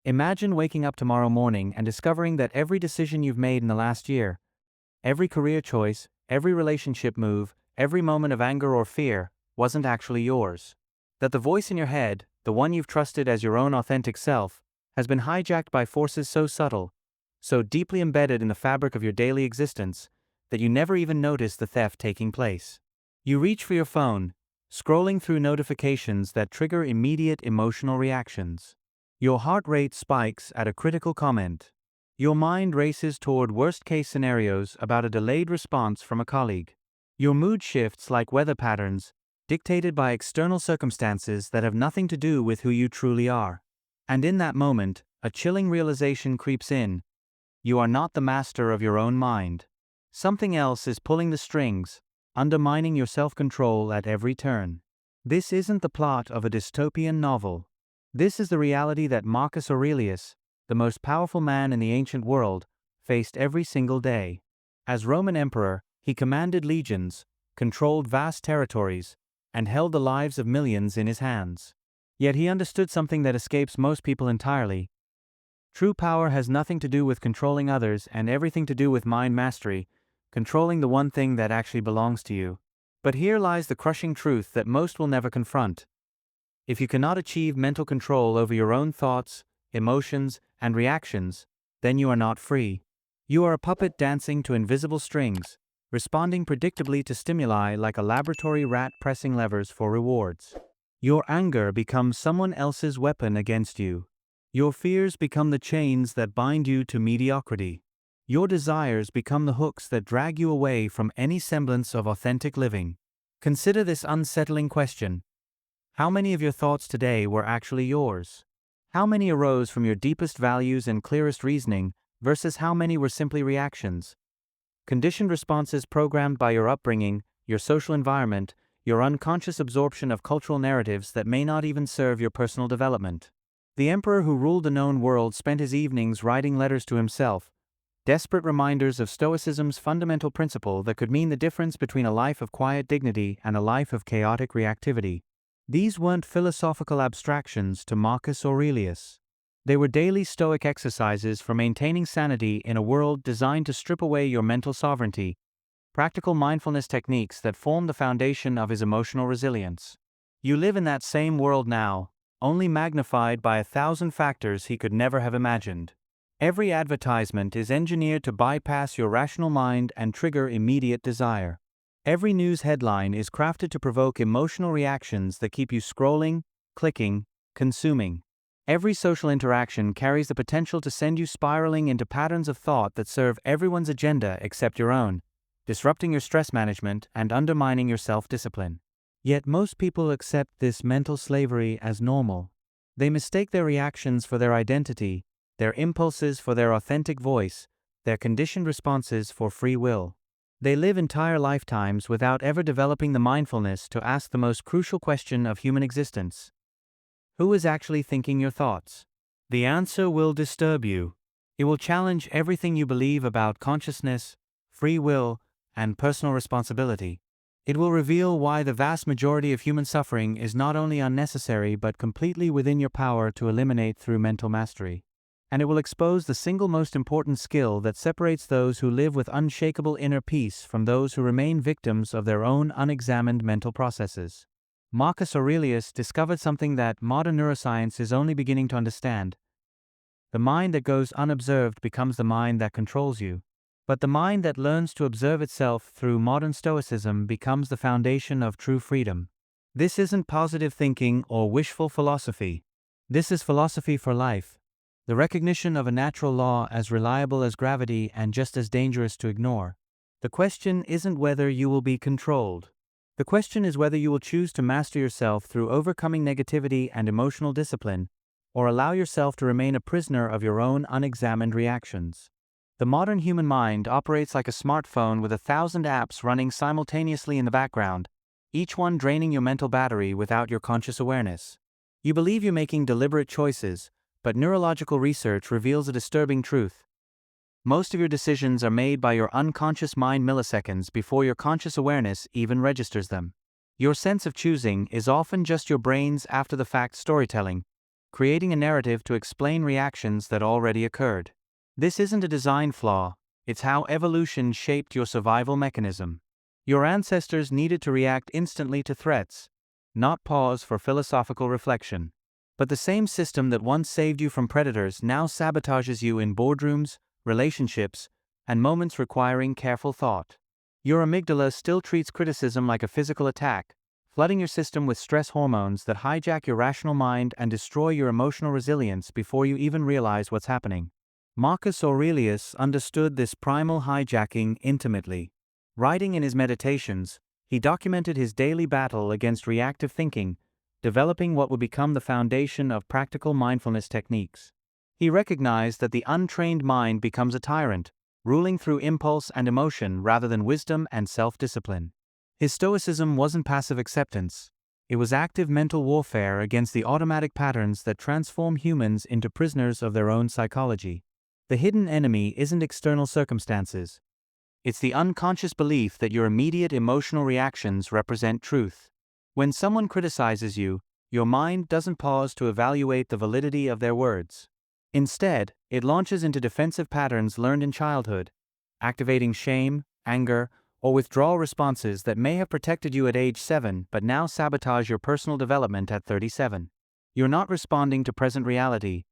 Imagine waking up tomorrow morning and discovering that every decision you've made in the last year, every career choice, every relationship move, every moment of anger or fear, wasn't actually yours. That the voice in your head, the one you've trusted as your own authentic self, has been hijacked by forces so subtle, so deeply embedded in the fabric of your daily existence, that you never even notice the theft taking place. You reach for your phone, scrolling through notifications that trigger immediate emotional reactions. Your heart rate spikes at a critical comment. Your mind races toward worst-case scenarios about a delayed response from a colleague. Your mood shifts like weather patterns, dictated by external circumstances that have nothing to do with who you truly are. And in that moment, a chilling realization creeps in. You are not the master of your own mind. Something else is pulling the strings, undermining your self-control at every turn. This isn't the plot of a dystopian novel. This is the reality that Marcus Aurelius, the most powerful man in the ancient world, faced every single day. As Roman emperor, he commanded legions, controlled vast territories, and held the lives of millions in his hands. Yet he understood something that escapes most people entirely. True power has nothing to do with controlling others and everything to do with mind mastery, controlling the one thing that actually belongs to you. But here lies the crushing truth that most will never confront. If you cannot achieve mental control over your own thoughts, emotions, and reactions, then you are not free. You are a puppet dancing to invisible strings, responding predictably to stimuli like a laboratory rat pressing levers for rewards. Your anger becomes someone else's weapon against you. Your fears become the chains that bind you to mediocrity. Your desires become the hooks that drag you away from any semblance of authentic living. Consider this unsettling question. How many of your thoughts today were actually yours? How many arose from your deepest values and clearest reasoning, versus how many were simply reactions? Conditioned responses programmed by your upbringing, your social environment, your unconscious absorption of cultural narratives that may not even serve your personal development. The emperor who ruled the known world spent his evenings writing letters to himself, desperate reminders of Stoicism's fundamental principle that could mean the difference between a life of quiet dignity and a life of chaotic reactivity. These weren't philosophical abstractions to Marcus Aurelius. They were daily Stoic exercises for maintaining sanity in a world designed to strip away your mental sovereignty, practical mindfulness techniques that form the foundation of his emotional resilience. You live in that same world now, only magnified by 1,000 factors he could never have imagined. Every advertisement is engineered to bypass your rational mind and trigger immediate desire. Every news headline is crafted to provoke emotional reactions that keep you scrolling, clicking, consuming. Every social interaction carries the potential to send you spiraling into patterns of thought that serve everyone's agenda except your own, disrupting your stress management and undermining your self-discipline. Yet most people accept this mental slavery as normal. They mistake their reactions for their identity, their impulses for their authentic voice, their conditioned responses for free will. They live entire lifetimes without ever developing the mindfulness to ask the most crucial question of human existence. Who is actually thinking your thoughts? The answer will disturb you. It will challenge everything you believe about consciousness, free will, and personal responsibility. It will reveal why the vast majority of human suffering is not only unnecessary but completely within your power to eliminate through mental mastery. And it will expose the single most important skill that separates those who live with unshakable inner peace from those who remain victims of their own unexamined mental processes. Marcus Aurelius discovered something that modern neuroscience is only beginning to understand. The mind that goes unobserved becomes the mind that controls you. But the mind that learns to observe itself through modern Stoicism becomes the foundation of true freedom. This isn't positive thinking or wishful philosophy. This is philosophy for life. The recognition of a natural law as reliable as gravity and just as dangerous to ignore. The question isn't whether you will be controlled. The question is whether you will choose to master yourself through overcoming negativity and emotional discipline, or allow yourself to remain a prisoner of your own unexamined reactions. The modern human mind operates like a smartphone with 1,000 apps running simultaneously in the background, each one draining your mental battery without your conscious awareness. You believe you're making deliberate choices, but neurological research reveals a disturbing truth. Most of your decisions are made by your unconscious mind milliseconds before your conscious awareness even registers them. Your sense of choosing is often just your brain's after-the-fact storytelling, creating a narrative to explain reactions that already occurred. This isn't a design flaw, it's how evolution shaped your survival mechanism. Your ancestors needed to react instantly to threats, not pause for philosophical reflection. But the same system that once saved you from predators now sabotages you in boardrooms, relationships, and moments requiring careful thought. Your amygdala still treats criticism like a physical attack, flooding your system with stress hormones that hijack your rational mind and destroy your emotional resilience before you even realize what's happening. Marcus Aurelius understood this primal hijacking intimately. Writing in his Meditations, he documented his daily battle against reactive thinking, developing what would become the foundation of practical mindfulness techniques. He recognized that the untrained mind becomes a tyrant, ruling through impulse and emotion rather than wisdom and self-discipline. His Stoicism wasn't passive acceptance. It was active mental warfare against the automatic patterns that transform humans into prisoners of their own psychology. The hidden enemy isn't external circumstances. It's the unconscious belief that your immediate emotional reactions represent truth. When someone criticizes you, your mind doesn't pause to evaluate the validity of their words. Instead, it launches into defensive patterns learned in childhood, activating shame, anger, or withdrawal responses that may have protected you at age 7 but now sabotage your personal development at 37. You're not responding to present reality.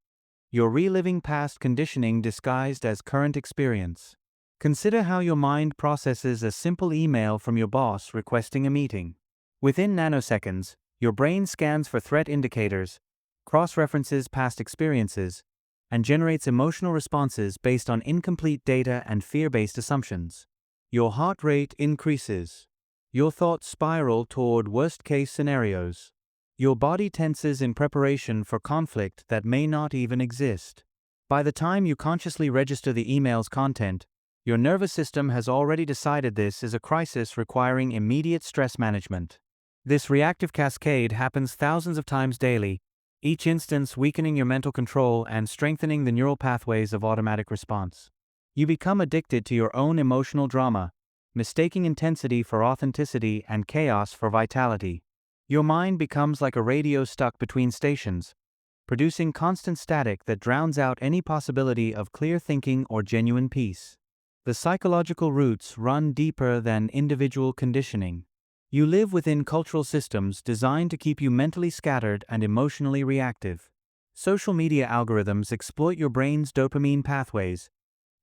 You're reliving past conditioning disguised as current experience. Consider how your mind processes a simple email from your boss requesting a meeting. Within nanoseconds, your brain scans for threat indicators, cross-references past experiences, and generates emotional responses based on incomplete data and fear-based assumptions. Your heart rate increases. Your thoughts spiral toward worst-case scenarios. Your body tenses in preparation for conflict that may not even exist. By the time you consciously register the email's content, your nervous system has already decided this is a crisis requiring immediate stress management. This reactive cascade happens thousands of times daily, each instance weakening your mental control and strengthening the neural pathways of automatic response. You become addicted to your own emotional drama, mistaking intensity for authenticity and chaos for vitality. Your mind becomes like a radio stuck between stations, producing constant static that drowns out any possibility of clear thinking or genuine peace. The psychological roots run deeper than individual conditioning. You live within cultural systems designed to keep you mentally scattered and emotionally reactive. Social media algorithms exploit your brain's dopamine pathways,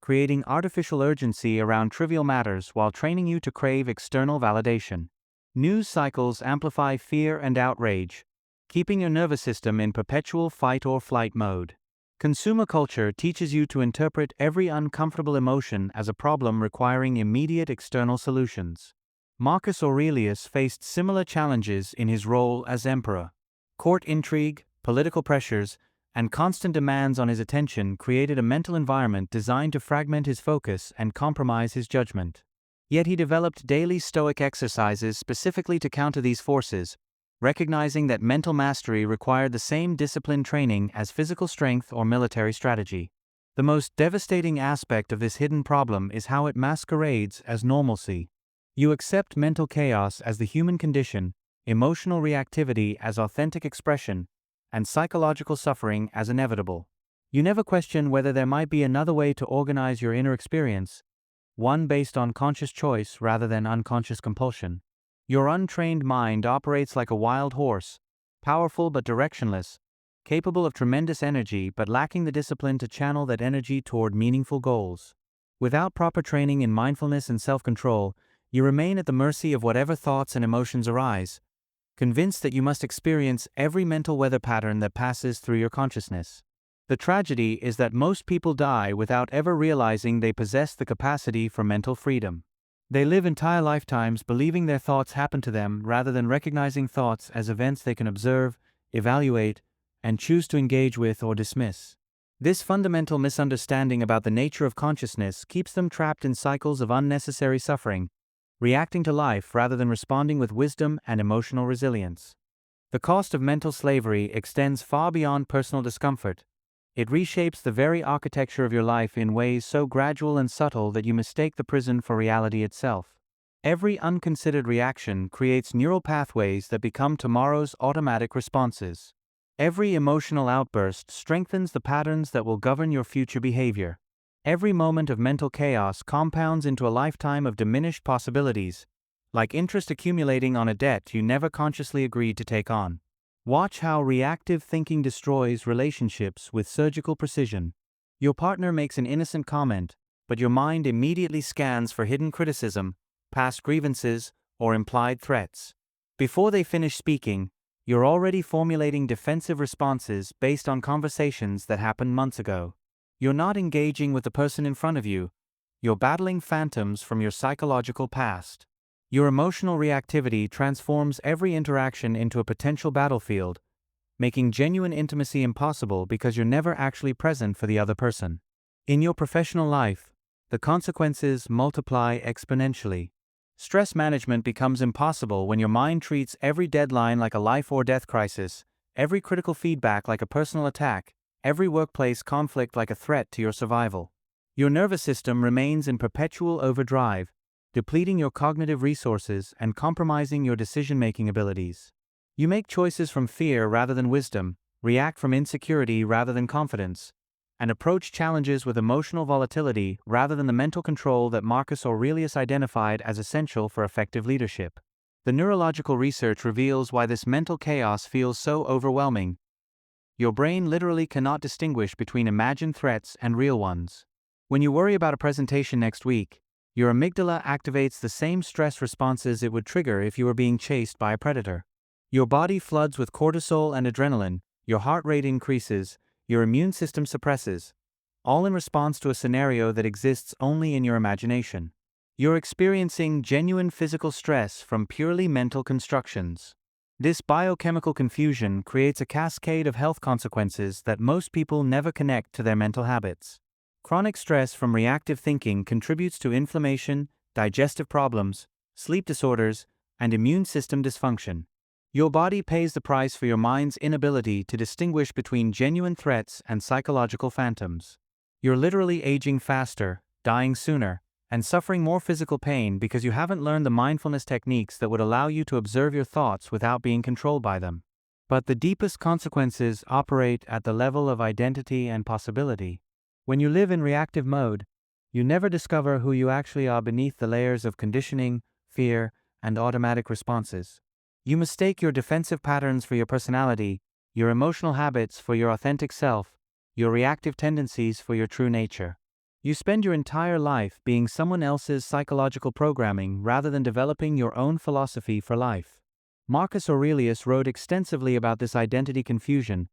creating artificial urgency around trivial matters while training you to crave external validation. News cycles amplify fear and outrage, keeping your nervous system in perpetual fight or flight mode. Consumer culture teaches you to interpret every uncomfortable emotion as a problem requiring immediate external solutions. Marcus Aurelius faced similar challenges in his role as emperor. Court intrigue, political pressures, and constant demands on his attention created a mental environment designed to fragment his focus and compromise his judgment. Yet he developed daily Stoic exercises specifically to counter these forces, recognizing that mental mastery required the same disciplined training as physical strength or military strategy. The most devastating aspect of this hidden problem is how it masquerades as normalcy. You accept mental chaos as the human condition, emotional reactivity as authentic expression, and psychological suffering as inevitable. You never question whether there might be another way to organize your inner experience, one based on conscious choice rather than unconscious compulsion. Your untrained mind operates like a wild horse, powerful but directionless, capable of tremendous energy but lacking the discipline to channel that energy toward meaningful goals. Without proper training in mindfulness and self-control, you remain at the mercy of whatever thoughts and emotions arise, convinced that you must experience every mental weather pattern that passes through your consciousness. The tragedy is that most people die without ever realizing they possess the capacity for mental freedom. They live entire lifetimes believing their thoughts happen to them rather than recognizing thoughts as events they can observe, evaluate, and choose to engage with or dismiss. This fundamental misunderstanding about the nature of consciousness keeps them trapped in cycles of unnecessary suffering, reacting to life rather than responding with wisdom and emotional resilience. The cost of mental slavery extends far beyond personal discomfort. It reshapes the very architecture of your life in ways so gradual and subtle that you mistake the prison for reality itself. Every unconsidered reaction creates neural pathways that become tomorrow's automatic responses. Every emotional outburst strengthens the patterns that will govern your future behavior. Every moment of mental chaos compounds into a lifetime of diminished possibilities, like interest accumulating on a debt you never consciously agreed to take on. Watch how reactive thinking destroys relationships with surgical precision. Your partner makes an innocent comment, but your mind immediately scans for hidden criticism, past grievances, or implied threats. Before they finish speaking, you're already formulating defensive responses based on conversations that happened months ago. You're not engaging with the person in front of you, you're battling phantoms from your psychological past. Your emotional reactivity transforms every interaction into a potential battlefield, making genuine intimacy impossible because you're never actually present for the other person. In your professional life, the consequences multiply exponentially. Stress management becomes impossible when your mind treats every deadline like a life or death crisis, every critical feedback like a personal attack, every workplace conflict like a threat to your survival. Your nervous system remains in perpetual overdrive, depleting your cognitive resources and compromising your decision-making abilities. You make choices from fear rather than wisdom, react from insecurity rather than confidence, and approach challenges with emotional volatility rather than the mental control that Marcus Aurelius identified as essential for effective leadership. The neurological research reveals why this mental chaos feels so overwhelming. Your brain literally cannot distinguish between imagined threats and real ones. When you worry about a presentation next week, your amygdala activates the same stress responses it would trigger if you were being chased by a predator. Your body floods with cortisol and adrenaline, your heart rate increases, your immune system suppresses, all in response to a scenario that exists only in your imagination. You're experiencing genuine physical stress from purely mental constructions. This biochemical confusion creates a cascade of health consequences that most people never connect to their mental habits. Chronic stress from reactive thinking contributes to inflammation, digestive problems, sleep disorders, and immune system dysfunction. Your body pays the price for your mind's inability to distinguish between genuine threats and psychological phantoms. You're literally aging faster, dying sooner, and suffering more physical pain because you haven't learned the mindfulness techniques that would allow you to observe your thoughts without being controlled by them. But the deepest consequences operate at the level of identity and possibility. When you live in reactive mode, you never discover who you actually are beneath the layers of conditioning, fear, and automatic responses. You mistake your defensive patterns for your personality, your emotional habits for your authentic self, your reactive tendencies for your true nature. You spend your entire life being someone else's psychological programming rather than developing your own philosophy for life. Marcus Aurelius wrote extensively about this identity confusion,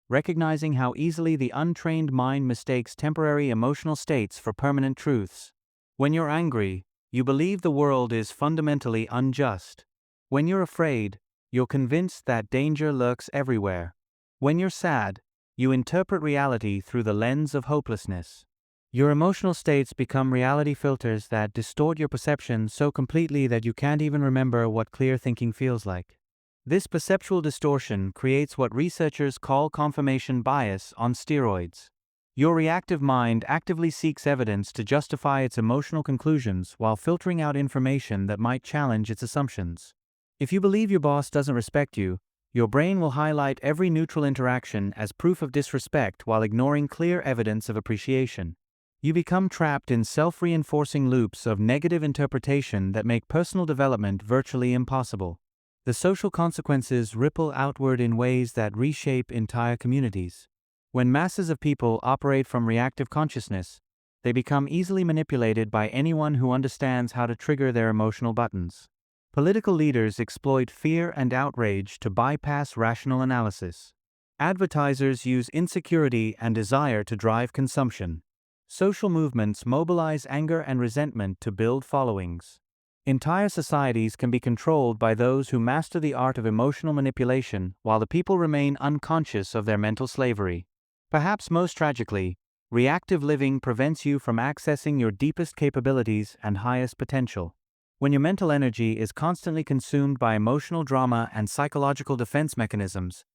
recognizing how easily the untrained mind mistakes temporary emotional states for permanent truths. When you're angry, you believe the world is fundamentally unjust. When you're afraid, you're convinced that danger lurks everywhere. When you're sad, you interpret reality through the lens of hopelessness. Your emotional states become reality filters that distort your perception so completely that you can't even remember what clear thinking feels like. This perceptual distortion creates what researchers call confirmation bias on steroids. Your reactive mind actively seeks evidence to justify its emotional conclusions while filtering out information that might challenge its assumptions. If you believe your boss doesn't respect you, your brain will highlight every neutral interaction as proof of disrespect while ignoring clear evidence of appreciation. You become trapped in self-reinforcing loops of negative interpretation that make personal development virtually impossible. The social consequences ripple outward in ways that reshape entire communities. When masses of people operate from reactive consciousness, they become easily manipulated by anyone who understands how to trigger their emotional buttons. Political leaders exploit fear and outrage to bypass rational analysis. Advertisers use insecurity and desire to drive consumption. Social movements mobilize anger and resentment to build followings. Entire societies can be controlled by those who master the art of emotional manipulation while the people remain unconscious of their mental slavery. Perhaps most tragically, reactive living prevents you from accessing your deepest capabilities and highest potential. When your mental energy is constantly consumed by emotional drama and psychological defense mechanisms,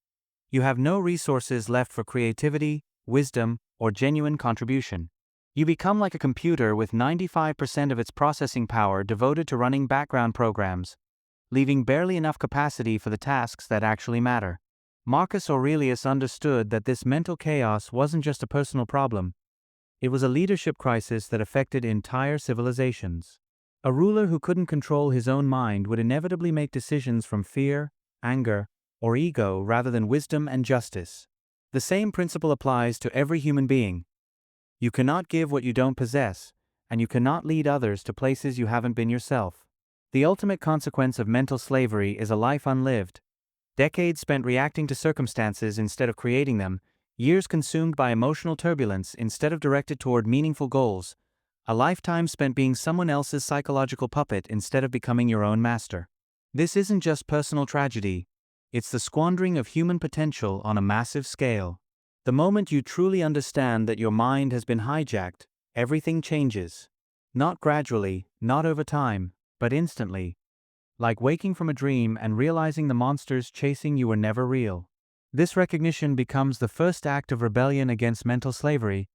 you have no resources left for creativity, wisdom, or genuine contribution. You become like a computer with 95% of its processing power devoted to running background programs, leaving barely enough capacity for the tasks that actually matter. Marcus Aurelius understood that this mental chaos wasn't just a personal problem, it was a leadership crisis that affected entire civilizations. A ruler who couldn't control his own mind would inevitably make decisions from fear, anger, or ego rather than wisdom and justice. The same principle applies to every human being. You cannot give what you don't possess, and you cannot lead others to places you haven't been yourself. The ultimate consequence of mental slavery is a life unlived, decades spent reacting to circumstances instead of creating them, years consumed by emotional turbulence instead of directed toward meaningful goals, a lifetime spent being someone else's psychological puppet instead of becoming your own master. This isn't just personal tragedy, it's the squandering of human potential on a massive scale. The moment you truly understand that your mind has been hijacked, everything changes. Not gradually, not over time, but instantly. Like waking from a dream and realizing the monsters chasing you were never real. This recognition becomes the first act of rebellion against mental slavery,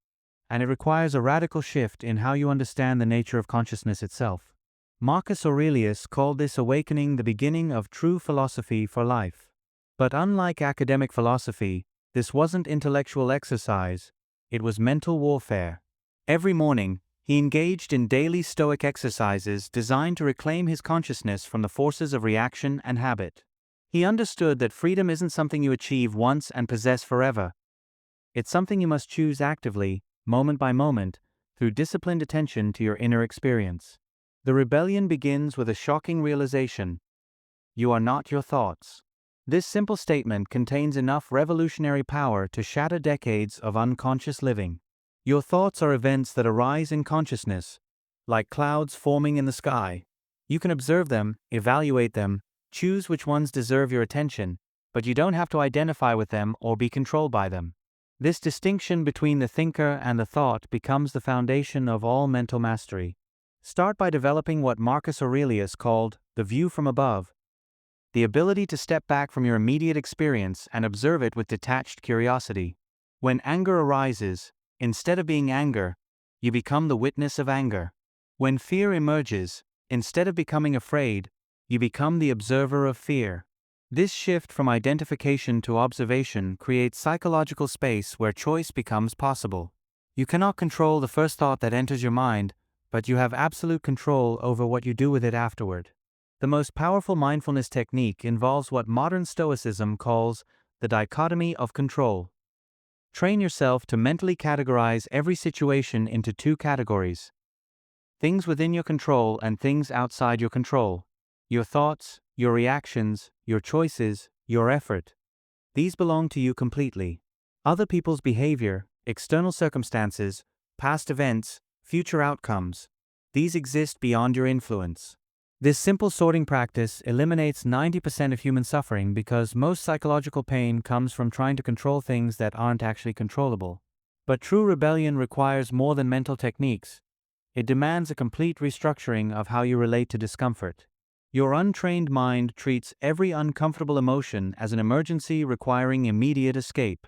and it requires a radical shift in how you understand the nature of consciousness itself. Marcus Aurelius called this awakening the beginning of true philosophy for life. But unlike academic philosophy, this wasn't intellectual exercise, it was mental warfare. Every morning, he engaged in daily Stoic exercises designed to reclaim his consciousness from the forces of reaction and habit. He understood that freedom isn't something you achieve once and possess forever. It's something you must choose actively, moment by moment, through disciplined attention to your inner experience. The rebellion begins with a shocking realization: you are not your thoughts. This simple statement contains enough revolutionary power to shatter decades of unconscious living. Your thoughts are events that arise in consciousness, like clouds forming in the sky. You can observe them, evaluate them, choose which ones deserve your attention, but you don't have to identify with them or be controlled by them. This distinction between the thinker and the thought becomes the foundation of all mental mastery. Start by developing what Marcus Aurelius called the view from above, the ability to step back from your immediate experience and observe it with detached curiosity. When anger arises, instead of being anger, you become the witness of anger. When fear emerges, instead of becoming afraid, you become the observer of fear. This shift from identification to observation creates psychological space where choice becomes possible. You cannot control the first thought that enters your mind, but you have absolute control over what you do with it afterward. The most powerful mindfulness technique involves what modern Stoicism calls the dichotomy of control. Train yourself to mentally categorize every situation into two categories: things within your control and things outside your control. Your thoughts, your reactions, your choices, your effort. These belong to you completely. Other people's behavior, external circumstances, past events, future outcomes, these exist beyond your influence. This simple sorting practice eliminates 90% of human suffering because most psychological pain comes from trying to control things that aren't actually controllable. But true rebellion requires more than mental techniques. It demands a complete restructuring of how you relate to discomfort. Your untrained mind treats every uncomfortable emotion as an emergency requiring immediate escape.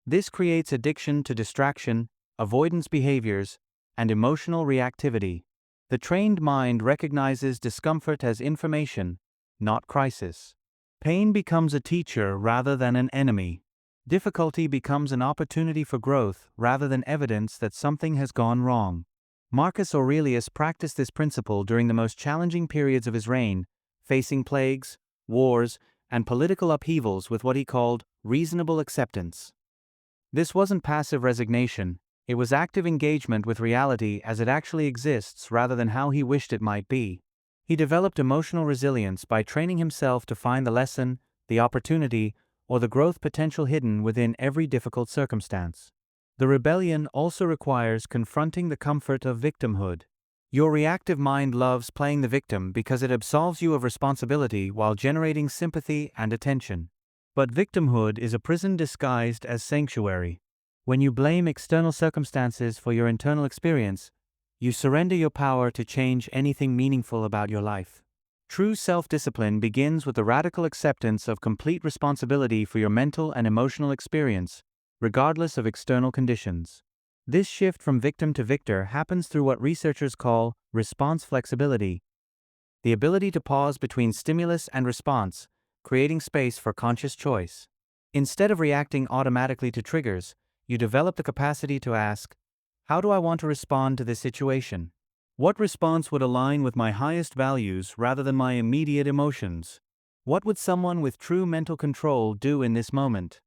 This creates addiction to distraction, avoidance behaviors, and emotional reactivity. The trained mind recognizes discomfort as information, not crisis. Pain becomes a teacher rather than an enemy. Difficulty becomes an opportunity for growth rather than evidence that something has gone wrong. Marcus Aurelius practiced this principle during the most challenging periods of his reign, facing plagues, wars, and political upheavals with what he called reasonable acceptance. This wasn't passive resignation. It was active engagement with reality as it actually exists rather than how he wished it might be. He developed emotional resilience by training himself to find the lesson, the opportunity, or the growth potential hidden within every difficult circumstance. The rebellion also requires confronting the comfort of victimhood. Your reactive mind loves playing the victim because it absolves you of responsibility while generating sympathy and attention. But victimhood is a prison disguised as sanctuary. When you blame external circumstances for your internal experience, you surrender your power to change anything meaningful about your life. True self-discipline begins with the radical acceptance of complete responsibility for your mental and emotional experience, regardless of external conditions. This shift from victim to victor happens through what researchers call response flexibility, the ability to pause between stimulus and response, creating space for conscious choice. Instead of reacting automatically to triggers, you develop the capacity to ask, how do I want to respond to this situation? What response would align with my highest values rather than my immediate emotions? What would someone with true mental control do in this moment?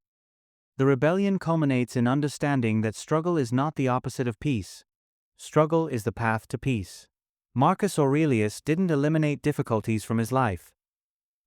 The rebellion culminates in understanding that struggle is not the opposite of peace. Struggle is the path to peace. Marcus Aurelius didn't eliminate difficulties from his life.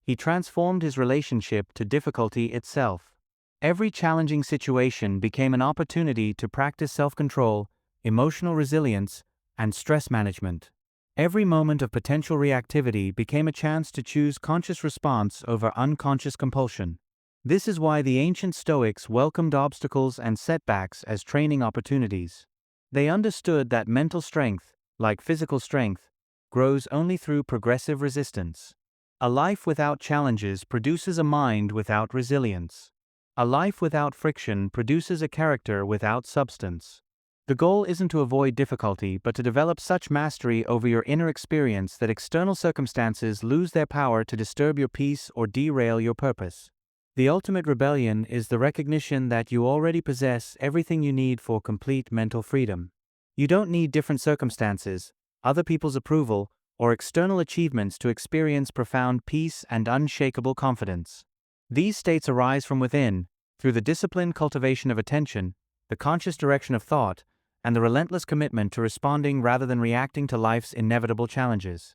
He transformed his relationship to difficulty itself. Every challenging situation became an opportunity to practice self-control, emotional resilience, and stress management. Every moment of potential reactivity became a chance to choose conscious response over unconscious compulsion. This is why the ancient Stoics welcomed obstacles and setbacks as training opportunities. They understood that mental strength, like physical strength, grows only through progressive resistance. A life without challenges produces a mind without resilience. A life without friction produces a character without substance. The goal isn't to avoid difficulty but to develop such mastery over your inner experience that external circumstances lose their power to disturb your peace or derail your purpose. The ultimate rebellion is the recognition that you already possess everything you need for complete mental freedom. You don't need different circumstances, other people's approval, or external achievements to experience profound peace and unshakable confidence. These states arise from within, through the disciplined cultivation of attention, the conscious direction of thought, and the relentless commitment to responding rather than reacting to life's inevitable challenges.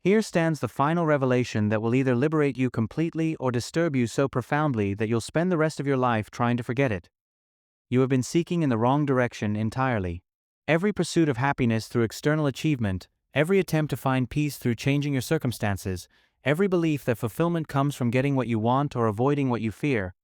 Here stands the final revelation that will either liberate you completely or disturb you so profoundly that you'll spend the rest of your life trying to forget it. You have been seeking in the wrong direction entirely. Every pursuit of happiness through external achievement, every attempt to find peace through changing your circumstances, every belief that fulfillment comes from getting what you want or avoiding what you fear,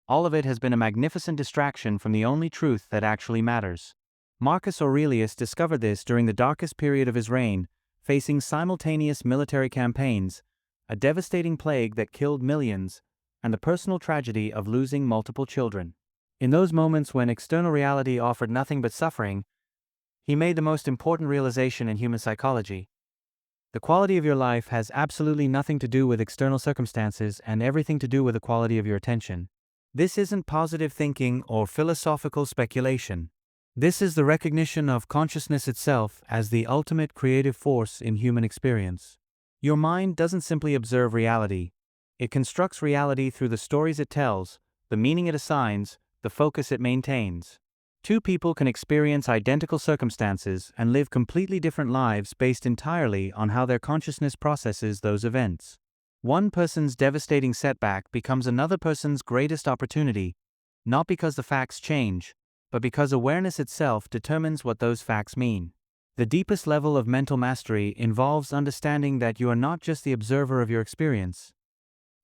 all of it has been a magnificent distraction from the only truth that actually matters. Marcus Aurelius discovered this during the darkest period of his reign, facing simultaneous military campaigns, a devastating plague that killed millions, and the personal tragedy of losing multiple children. In those moments when external reality offered nothing but suffering, he made the most important realization in human psychology. The quality of your life has absolutely nothing to do with external circumstances and everything to do with the quality of your attention. This isn't positive thinking or philosophical speculation. This is the recognition of consciousness itself as the ultimate creative force in human experience. Your mind doesn't simply observe reality. It constructs reality through the stories it tells, the meaning it assigns, the focus it maintains. Two people can experience identical circumstances and live completely different lives based entirely on how their consciousness processes those events. One person's devastating setback becomes another person's greatest opportunity, not because the facts change, but because awareness itself determines what those facts mean. The deepest level of mental mastery involves understanding that you are not just the observer of your experience.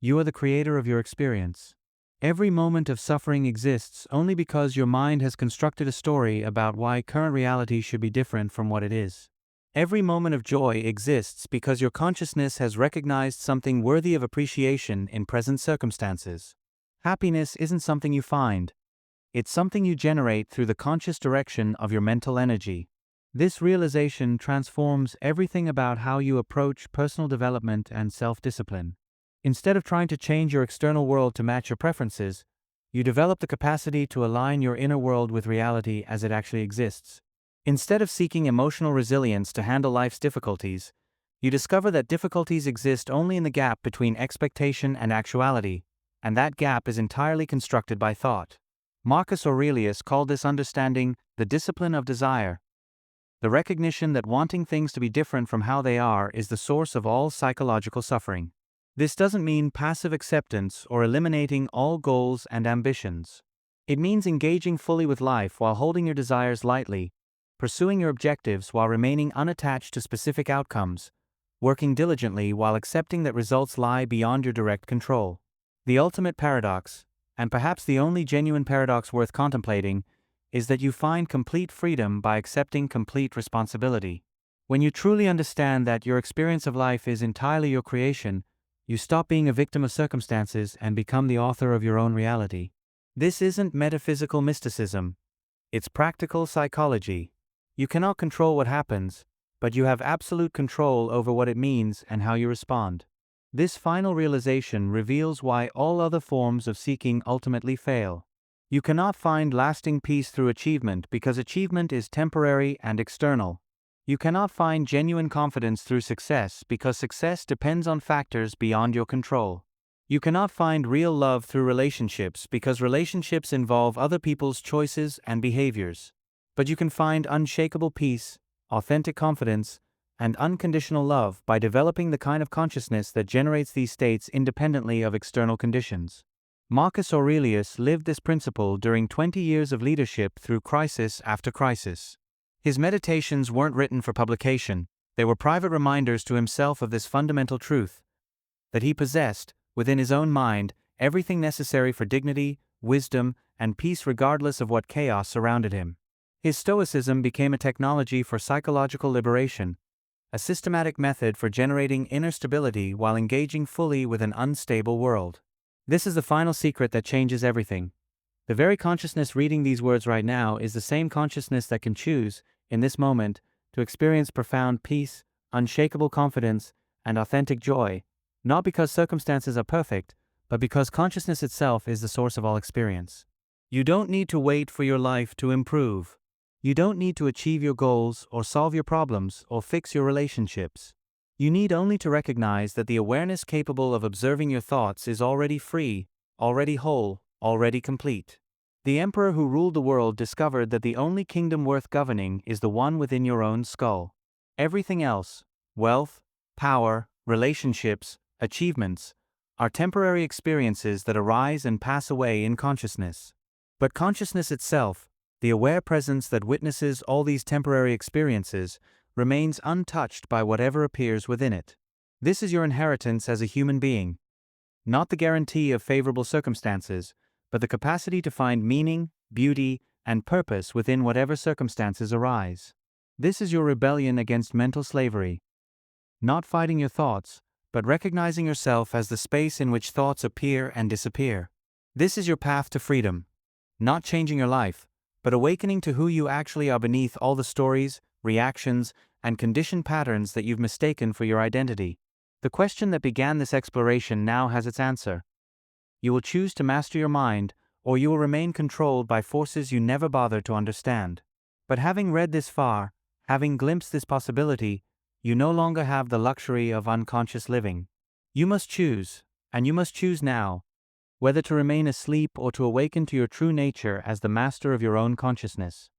You are the creator of your experience. Every moment of suffering exists only because your mind has constructed a story about why current reality should be different from what it is. Every moment of joy exists because your consciousness has recognized something worthy of appreciation in present circumstances. Happiness isn't something you find. It's something you generate through the conscious direction of your mental energy. This realization transforms everything about how you approach personal development and self-discipline. Instead of trying to change your external world to match your preferences, you develop the capacity to align your inner world with reality as it actually exists. Instead of seeking emotional resilience to handle life's difficulties, you discover that difficulties exist only in the gap between expectation and actuality, and that gap is entirely constructed by thought. Marcus Aurelius called this understanding the discipline of desire. The recognition that wanting things to be different from how they are is the source of all psychological suffering. This doesn't mean passive acceptance or eliminating all goals and ambitions. It means engaging fully with life while holding your desires lightly, pursuing your objectives while remaining unattached to specific outcomes, working diligently while accepting that results lie beyond your direct control. The ultimate paradox, and perhaps the only genuine paradox worth contemplating, is that you find complete freedom by accepting complete responsibility. When you truly understand that your experience of life is entirely your creation, you stop being a victim of circumstances and become the author of your own reality. This isn't metaphysical mysticism. It's practical psychology. You cannot control what happens, but you have absolute control over what it means and how you respond. This final realization reveals why all other forms of seeking ultimately fail. You cannot find lasting peace through achievement because achievement is temporary and external. You cannot find genuine confidence through success because success depends on factors beyond your control. You cannot find real love through relationships because relationships involve other people's choices and behaviors. But you can find unshakable peace, authentic confidence, and unconditional love by developing the kind of consciousness that generates these states independently of external conditions. Marcus Aurelius lived this principle during 20 years of leadership through crisis after crisis. His meditations weren't written for publication, they were private reminders to himself of this fundamental truth, that he possessed, within his own mind, everything necessary for dignity, wisdom, and peace regardless of what chaos surrounded him. His Stoicism became a technology for psychological liberation, a systematic method for generating inner stability while engaging fully with an unstable world. This is the final secret that changes everything. The very consciousness reading these words right now is the same consciousness that can choose, in this moment, to experience profound peace, unshakable confidence, and authentic joy, not because circumstances are perfect, but because consciousness itself is the source of all experience. You don't need to wait for your life to improve. You don't need to achieve your goals or solve your problems or fix your relationships. You need only to recognize that the awareness capable of observing your thoughts is already free, already whole, already complete. The emperor who ruled the world discovered that the only kingdom worth governing is the one within your own skull. Everything else, wealth, power, relationships, achievements, are temporary experiences that arise and pass away in consciousness. But consciousness itself, the aware presence that witnesses all these temporary experiences, remains untouched by whatever appears within it. This is your inheritance as a human being. Not the guarantee of favorable circumstances, but the capacity to find meaning, beauty, and purpose within whatever circumstances arise. This is your rebellion against mental slavery. Not fighting your thoughts, but recognizing yourself as the space in which thoughts appear and disappear. This is your path to freedom. Not changing your life, but awakening to who you actually are beneath all the stories, reactions, and conditioned patterns that you've mistaken for your identity. The question that began this exploration now has its answer. You will choose to master your mind, or you will remain controlled by forces you never bothered to understand. But having read this far, having glimpsed this possibility, you no longer have the luxury of unconscious living. You must choose, and you must choose now, whether to remain asleep or to awaken to your true nature as the master of your own consciousness.